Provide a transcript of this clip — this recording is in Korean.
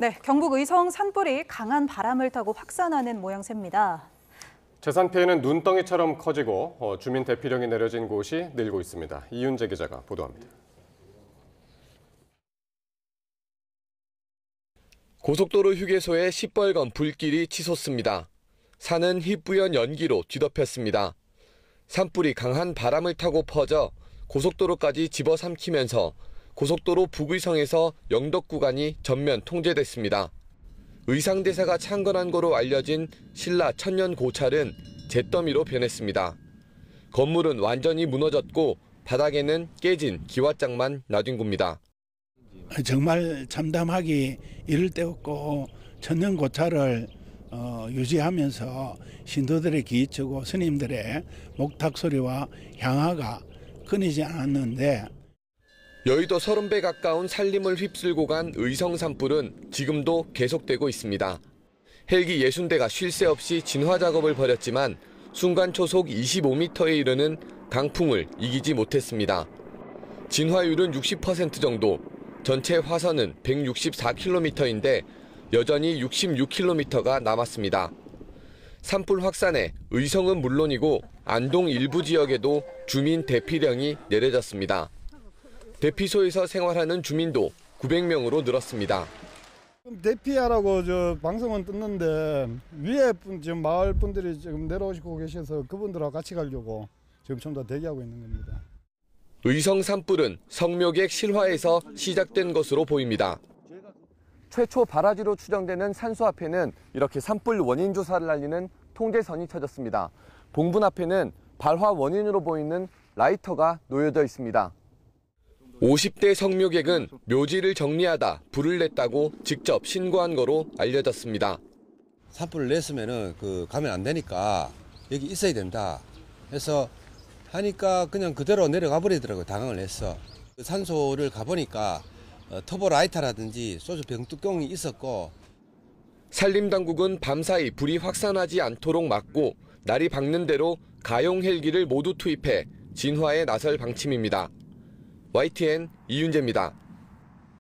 네, 경북 의성 산불이 강한 바람을 타고 확산하는 모양새입니다. 재산 피해는 눈덩이처럼 커지고 주민 대피령이 내려진 곳이 늘고 있습니다. 이윤재 기자가 보도합니다. 고속도로 휴게소에 시뻘건 불길이 치솟습니다. 산은 희뿌연 연기로 뒤덮였습니다. 산불이 강한 바람을 타고 퍼져 고속도로까지 집어삼키면서 고속도로 북의성에서 영덕 구간이 전면 통제됐습니다. 의상대사가 창건한 거로 알려진 신라 천년 고찰은 잿더미로 변했습니다. 건물은 완전히 무너졌고 바닥에는 깨진 기와장만 놔둔 겁니다. 정말 참담하기 이를 데 없고 천년 고찰을 유지하면서 신도들의 기이치고 스님들의 목탁 소리와 향화가 끊이지 않았는데 여의도 30배 가까운 산림을 휩쓸고 간 의성 산불은 지금도 계속되고 있습니다. 헬기 60대가 쉴 새 없이 진화 작업을 벌였지만 순간 초속 25m에 이르는 강풍을 이기지 못했습니다. 진화율은 60% 정도, 전체 화선은 164km인데 여전히 66km가 남았습니다. 산불 확산에 의성은 물론이고 안동 일부 지역에도 주민 대피령이 내려졌습니다. 대피소에서 생활하는 주민도 900명으로 늘었습니다. 대피하라고 방송은 떴는데 위에 지금 마을 분들이 지금 내려오시고 계셔서 그분들하고 같이 가려고 지금 전부 다 대기하고 있는 겁니다. 의성 산불은 성묘객 실화에서 시작된 것으로 보입니다. 최초 발화지로 추정되는 산소 앞에는 이렇게 산불 원인 조사를 알리는 통제선이 쳐졌습니다. 봉분 앞에는 발화 원인으로 보이는 라이터가 놓여져 있습니다. 50대 성묘객은 묘지를 정리하다 불을 냈다고 직접 신고한 거로 알려졌습니다. 산불을 냈으면은 가면 안 되니까 여기 있어야 된다 해서 하니까 그냥 그대로 내려가 버리더라고요. 당황을 했어. 산소를 가보니까 터보 라이터라든지 소주 병뚜껑이 있었고. 산림당국은 밤사이 불이 확산하지 않도록 막고 날이 밝는 대로 가용 헬기를 모두 투입해 진화에 나설 방침입니다. YTN 이윤재입니다.